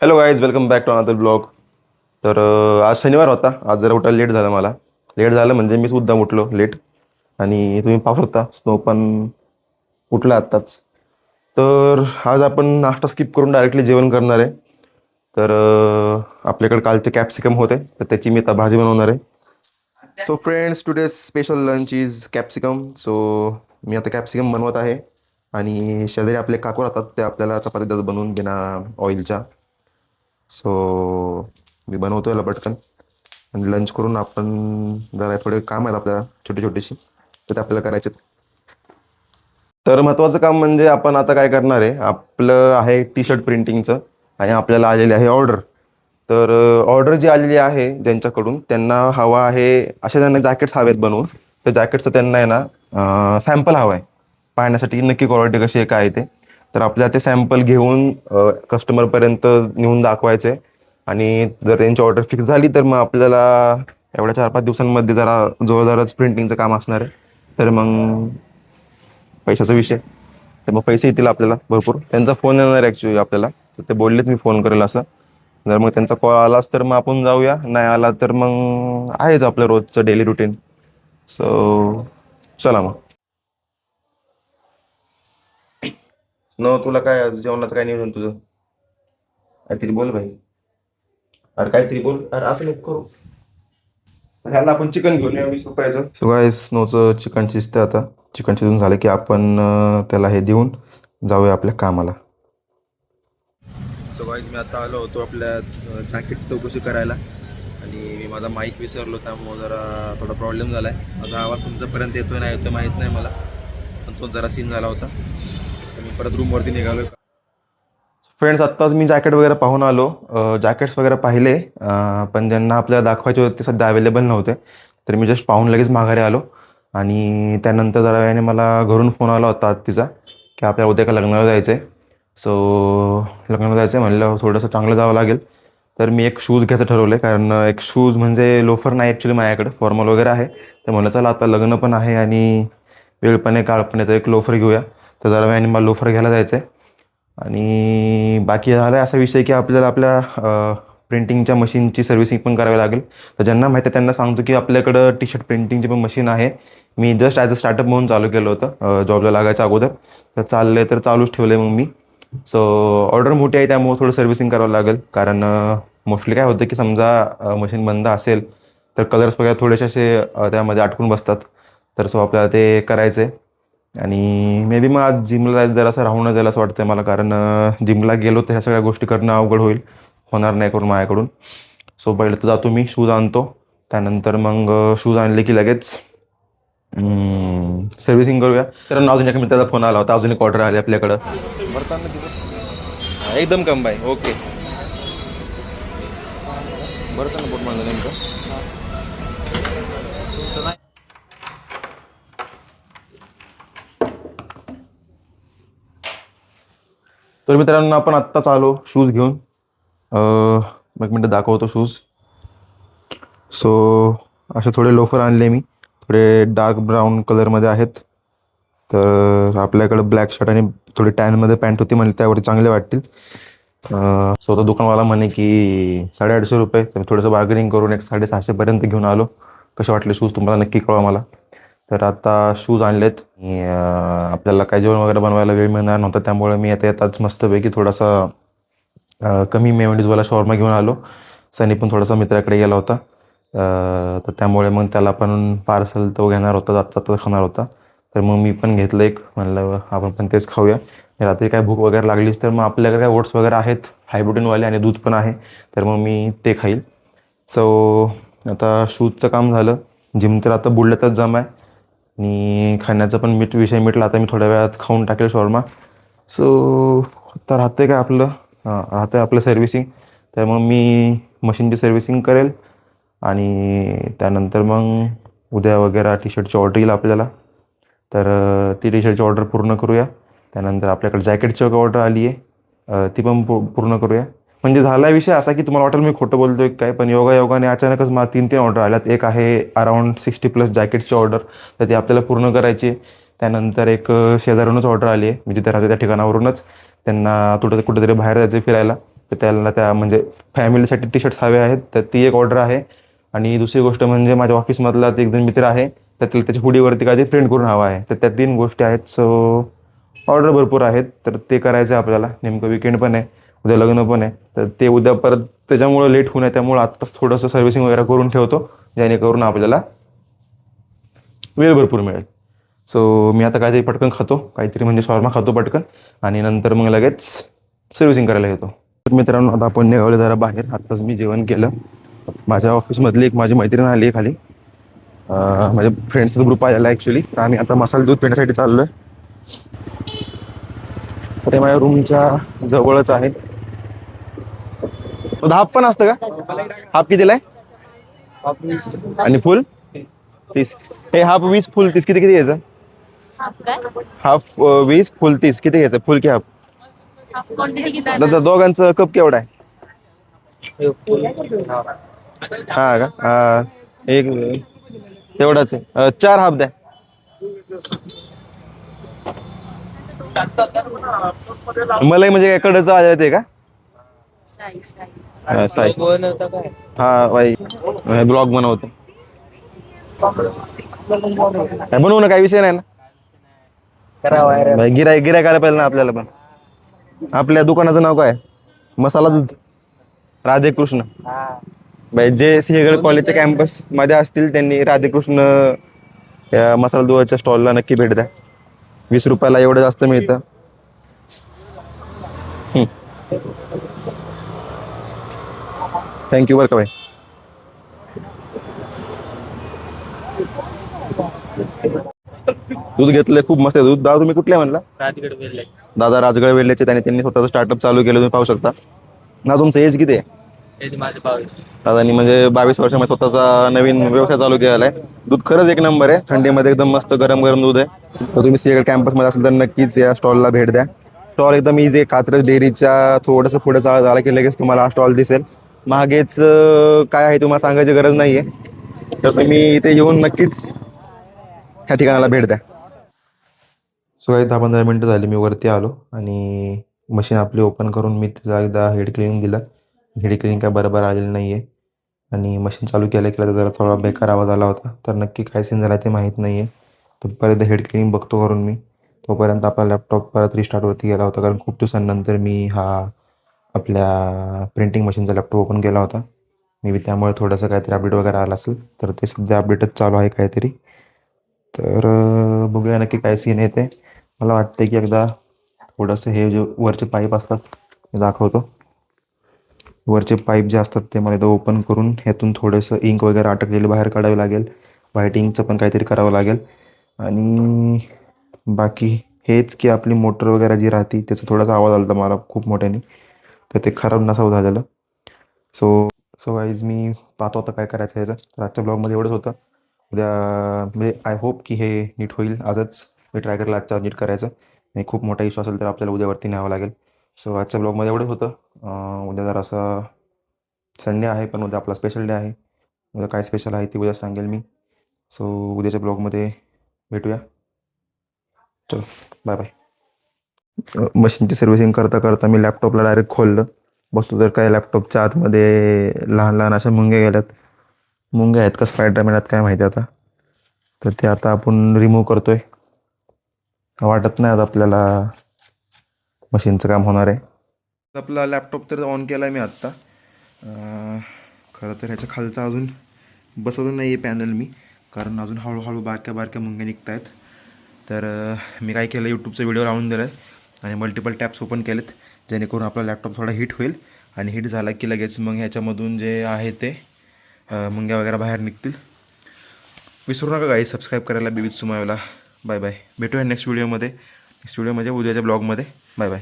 Hello guys, welcome back to another blog. तर आज शनिवार होता. आज जरा उठायला लेट झालं. मला लेट झालं म्हणजे मी सुद्धा उठलो लेट. आणि तुम्ही पाहू शकता स्नो पण उठला आत्ताच. तर आज आपण नाश्ता स्किप करून डायरेक्टली जेवण करणार आहे. तर आपल्याकडे कालचे कॅप्सिकम होते, तर त्याची मी आता भाजी बनवणार आहे. So friends, today special lunch is capsicum. So मी आता कॅप्सिकम बनवत आहे. आणि शेजारी आपले काकू राहतात, ते आपल्याला चपाती देतात बनवून बिना ऑइलच्या. सो मी बनवतो याला पटकन आणि लंच करून आपण जरा थोडे काम आहेत आपल्याला छोटी छोटीशी, तर ते आपल्याला करायचे. तर महत्त्वाचं काम म्हणजे आपण आता काय करणार आहे, आपलं आहे टी शर्ट प्रिंटिंगचं. आणि आपल्याला आलेली आहे ऑर्डर. तर ऑर्डर जी आलेली आहे ज्यांच्याकडून, त्यांना हवा आहे असे त्यांना जॅकेट्स हवेत बनवून. तर जॅकेट्सचं त्यांना आहे ना सॅम्पल हवं आहे पाहण्यासाठी नक्की क्वालिटी कशी आहे काय ते. तर आपल्याला ते सॅम्पल घेऊन कस्टमरपर्यंत नेऊन दाखवायचे. आणि जर त्यांची ऑर्डर फिक्स झाली तर मग आपल्याला एवढ्या 4-5 दिवसांमध्ये जरा जोरदारच प्रिंटिंगचं काम असणार आहे. तर मग पैशाचा विषय, तर मग पैसे येतील आपल्याला भरपूर. त्यांचा फोन येणार आहे ॲक्च्युली आपल्याला, तर ते बोललेत मी फोन करेल असं. जर मग त्यांचा कॉल आलाच तर मग आपण जाऊया, नाही आला तर मग आहेच आपलं रोजचं डेली रुटीन. सो चला मग. स्नो, तुला काय आज जेवणाचं काय नियोजन तुझं? काहीतरी बोल भाई. अरे काहीतरी बोल, अरे असं नको करू. ह्याला आपण चिकन घेऊन या 20 रुपयाचं. सो गाईस, स्नोचं चिकन शिजतं आता. चिकन शिजून झालं की आपण त्याला हे देऊन जाऊया आपल्या कामाला. सो गाईस, मी आता आलो होतो आपल्या जॅकेटची चौकशी करायला. आणि मी माझा माईक विसरलो, त्यामुळे जरा थोडा प्रॉब्लेम झाला आहे. माझा आवाज तुमच्यापर्यंत येतोय नाही येतोय माहीत नाही मला, पण तो जरा सीन झाला होता. तर मी परत रूमवरती निघालो. फ्रेंड्स, आत्ताच मी जॅकेट वगैरे पाहून आलो. जॅकेट्स वगैरे पाहिले, पण ज्यांना आपल्याला दाखवायचे होते ते सध्या अवेलेबल नव्हते. तर मी जस्ट पाहून लगेच माघारी आलो. आणि त्यानंतर जरा वेळाने मला घरून फोन आला होता तिचा, की आपल्याला उद्या का लग्नाला जायचं आहे. सो लग्नाला जायचं आहे म्हणलं थोडंसं चांगलं जावं लागेल. तर मी एक शूज घ्यायचं ठरवलं आहे, कारण एक शूज म्हणजे लोफर नाही ॲक्च्युली माझ्याकडे, फॉर्मल वगैरे आहे. तर म्हणलं चला आता लग्न पण आहे आणि वेळ पण आहे काळ पण आहे, तर एक लोफर घेऊया. तर जरा वेळाने मला लोफर घ्यायला जायचं आहे. आणि बाकी झालं आहे असा विषय की आपल्याला आपल्या प्रिंटिंगच्या मशीनची सर्व्हिसिंग पण करावी लागेल. तर ज्यांना माहिती आहे त्यांना सांगतो की आपल्याकडं टी शर्ट प्रिंटिंगची पण मशीन आहे. मी जस्ट ॲज अ स्टार्टअप म्हणून चालू केलं होतं जॉबला लागायच्या अगोदर. तर चाललं आहे तर चालूच ठेवलं आहे मग मी. सो ऑर्डर मोठी आहे त्यामुळे थोडं सर्व्हिसिंग करावं लागेल, कारण मोस्टली काय होतं की समजा मशीन बंद असेल तर कलर्स वगैरे थोडेसे असे त्यामध्ये अटकून बसतात. तर सो आपल्याला ते करायचं आहे. आणि मे बी मग आज जिमला जायचं जरासं राहून जाईल असं वाटतं मला, कारण जिमला गेलो तर ह्या सगळ्या गोष्टी करणं अवघड होईल, होणार नाही करून माझ्याकडून. सो पहिलं तर जातो मी शूज आणतो. त्यानंतर मग शूज आणले की लगेच सर्व्हिसिंग करूया. तर अजून एका मित्राचा फोन आला होता, अजून एक ऑर्डर आली आपल्याकडं. एकदम कम बाय. ओके, बरं का ना बोट माझं नेमकं. तर मित्रांनो, आपण आत्ताच आलो शूज घेऊन. एक मिनटं दाखवतो शूज. सो असे थोडे लोफर आणले मी, थोडे डार्क ब्राऊन कलरमध्ये आहेत. तर आपल्याकडं ब्लॅक शर्ट आणि थोडी टॅनमध्ये पॅन्ट होती, म्हणजे त्यावरती चांगले वाटतील. सो तो दुकानवाला म्हणे की 850 रुपये. तर मी थोडंसं बार्गेनिंग करून एक 650पर्यंत घेऊन आलो. कसे वाटले शूज तुम्हाला नक्की कळवा मला. तर आता शूज आणलेत. आणि आपल्याला काय जेवण वगैरे बनवायला वेळ मिळणार नव्हता, त्यामुळे मी आता येताच मस्तपैकी थोडासा कमी मेयोनीजवाला शॉर्मा घेऊन आलो. सनी पण थोडासा मित्राकडे गेला होता, तर त्यामुळे मग त्याला पण पार्सल तो घेणार होता, जाता खाणार होता. तर मग मी पण घेतलं एक, म्हणलं आपण पण तेच खाऊया. रात्री काय भूक वगैरे लागलीच तर मग आपल्याकडे काय ओट्स वगैरे आहेत हाय प्रोटीनवाले, आणि दूध पण आहे, तर मग मी ते खाईल. सो आता शूजचं काम झालं. जिम तर आता बुडल्यातच जमा आहे. आणि खाण्याचा पण विषय मिटला. आता मी थोड्या वेळात खाऊन टाकेल शॉर्मा. सो आता राहते काय आपलं, राहतं आपलं सर्व्हिसिंग. तर मग मी मशीनची सर्व्हिसिंग करेल. आणि त्यानंतर मग उद्या वगैरे टी शर्टची ऑर्डर येईल आपल्याला. तर ती टी शर्टची ऑर्डर पूर्ण करूया. त्यानंतर आपल्याकडे जॅकेटची ऑर्डर आली आहे, ती पण पूर्ण करूया. म्हणजे झाला विषय असा की तुम्हाला वाटेल मी खोटं बोलतो आहे काय, पण योगायोगाने अचानकच मला 3 ऑर्डर आल्यात. एक आहे अराऊंड 60+ जॅकेटची ऑर्डर, तर ती आपल्याला पूर्ण करायची आहे. त्यानंतर एक शेजारूनच ऑर्डर आली आहे, मी जिथे राहतो त्या ठिकाणावरूनच. त्यांना कुठेतरी बाहेर जायचं फिरायला, तर त्याला त्या म्हणजे फॅमिलीसाठी टी शर्ट्स हवे आहेत, तर ती एक ऑर्डर आहे. आणि दुसरी गोष्ट म्हणजे माझ्या ऑफिसमधलाच एक जण मित्र आहे, तर त्याला त्याच्या हुडीवरती काहीतरी प्रिंट करून हवा आहे. तर त्या 3 गोष्टी आहेत. सो ऑर्डर भरपूर आहेत, तर ते करायचं आहे आपल्याला. नेमकं विकेंड पण आहे, उद्या लग्न पण आहे, तर ते उद्या परत त्याच्यामुळं लेट होऊ नये, त्यामुळं आत्ताच थोडंसं सर्व्हिसिंग वगैरे करून ठेवतो, जेणेकरून आपल्याला वेळ भरपूर मिळेल. सो मी आता काहीतरी पटकन खातो, काहीतरी म्हणजे शॉर्मा खातो पटकन, आणि नंतर मग लगेच सर्व्हिसिंग करायला येतो. तर मित्रांनो, आता आपण निघालो जरा बाहेर. आत्ताच मी जेवण केलं. माझ्या ऑफिसमधली एक माझी मैत्रीण आली आहे खाली. माझ्या फ्रेंड्सचा ग्रुप आलेला ॲक्च्युली. तर आम्ही आता मसाला दूध पिण्यासाठी चाललो आहे. तर ते माझ्या रूमच्या जवळच आहे. तो हाफ पण असतं का? हाफ कितीला आहे? आणि फुल 30. हे हाफ 20, फुल 30, किती किती घ्यायचं? हाफ 20, फुल 30, किती घ्यायचं? फुल की हाफ? दादा दोघांचं कप केवढा आहे? हा का? एक तेवढाच आहे. 4 हाफ द्या. मलाई म्हणजे काय कडचं आलं ते का? साई. हा भाई, ब्लॉग बनवतो. बनवू ना, काही विषय नाही ना. गिरायक आला पाहिजे ना आपल्याला पण. आपल्या दुकानाचं नाव काय? मसाला दूध राधेकृष्ण. भाई जे सिंहगड कॉलेजच्या कॅम्पस मध्ये असतील त्यांनी राधेकृष्ण या मसाला दुधाच्या स्टॉलला नक्की भेट द्या. 20 रुपयाला एवढं जास्त मिळतं. थँक्यू बरं का भाई. दूध घेतलंय, खूप मस्त आहे दूध. दादा तुम्ही कुठले म्हणला? राजगड वेल्हे. दादा राजगड वेल्हेचे, त्यांनी स्वतःचं स्टार्टअप चालू केलं, तुम्ही पाहू शकता. ना तुमचं एज किती आहे? माझे 22. दादानी म्हणजे 22 वर्षामध्ये स्वतःचा नवीन व्यवसाय चालू केलेला आहे. दूध खरंच एक नंबर आहे, थंडीमध्ये एकदम मस्त गरम गरम दूध आहे. तर तुम्ही सिंहगड कॅम्पसमध्ये असेल तर नक्कीच या स्टॉलला भेट द्या. स्टॉल एकदम इझी आहे. कात्रज डेअरीच्या थोडंसं पुढे झालं की लगेच तुम्हाला हा स्टॉल दिसेल. मागेच काय आहे तुम्हाला सांगायची गरज नाही आहे. तर तुम्ही इथे येऊन नक्कीच ह्या ठिकाणाला भेट द्या. सो काही 10-15 मिनटं झाली मी वरती आलो आणि मशीन आपली ओपन करून मी तिचा एकदा हेड क्लिनिंग दिलं. हेड क्लिनिंग काय बरोबर आलेलं नाही आहे आणि मशीन चालू केलं तर जरा थोडा बेकार आवाज आला होता. तर नक्की काय सीन झाला ते माहीत नाही आहे. तर परत हेड क्लिनिंग बघतो करून मी. तोपर्यंत आपला लॅपटॉप परत रिस्टार्टवरती गेला होता, कारण खूप दिवसांनंतर मी हा आपल्या प्रिंटिंग मशीनचा लॅपटॉप ओपन केला होता. मे बी त्यामुळे थोडंसं काहीतरी अपडेट वगैरे आला असेल, तर ते सध्या अपडेटच चालू आहे काहीतरी. तर बघूया नक्की काय सीन आहे ते. मला वाटतं की एकदा थोडंसं हे जे वरचे पाईप असतात ते दाखवतो. वरचे पाईप जे असतात ते मला इथं ओपन करून ह्यातून थोडंसं इंक वगैरे अटकलेलं बाहेर काढावं लागेल. व्हाईट इंकचं पण काहीतरी करावं लागेल. आणि बाकी हेच की आपली मोटर वगैरे जी राहते त्याचा थोडासा आवाज आला होता मला खूप मोठ्याने, तर ते खराब नसावं झालेलं. सो गाईज मी पाहतो आता काय करायचं ह्याचं. तर आजच्या ब्लॉगमध्ये एवढंच होतं. उद्या म्हणजे आय होप की हे नीट होईल. आजच मी ट्राय करेल आजच्या नीट करायचं. आणि खूप मोठा इश्यू असेल तर आपल्याला उद्यावरती न्यावं लागेल. सो आजच्या ब्लॉगमध्ये एवढंच होतं. उद्या जर असं संडे आहे, पण उद्या आपला स्पेशल डे आहे. उद्या काय स्पेशल आहे ते उद्या सांगेल मी. सो उद्याच्या ब्लॉगमध्ये भेटूया. चलो बाय बाय. मशीनची सर्व्हिसिंग करता करता मी लॅपटॉपला डायरेक्ट खोललं. बघतो तर काय लॅपटॉपच्या आतमध्ये लहान लहान अशा मुंग्या गेल्यात. मुंग्या आहेत का स्पायडरमॅन आहेत काय माहिती आता. तर ते आता आपण रिमूव्ह करतो आहे. वाटत नाही आता आपल्याला मशीनचं काम होणार आहे. आपला लॅपटॉप तर ऑन केला आहे मी आत्ता. खरं तर ह्याच्या खालचा अजून बसवलं नाही आहे पॅनल मी, कारण अजून हळूहळू बारक्या बारक्या मुंग्या निघत आहेत. तर मी काय केलं, यूट्यूबचा व्हिडिओ लावून दिला आहे आणि मल्टिपल टॅप्स ओपन केलेत, जेणेकरून आपला लॅपटॉप थोडा हीट होईल. आणि हीट झाला की लगेच मग ह्याच्यामधून जे आहे ते मुंग्या वगैरे बाहेर निघतील. विसरू नका गाईस सबस्क्राईब करायला बी विथ सुमायला. Bye bye. भेटूया नेक्स्ट व्हिडिओमध्ये. नेक्स्ट व्हिडिओ म्हणजे उद्याच्या ब्लॉगमध्ये. Bye bye.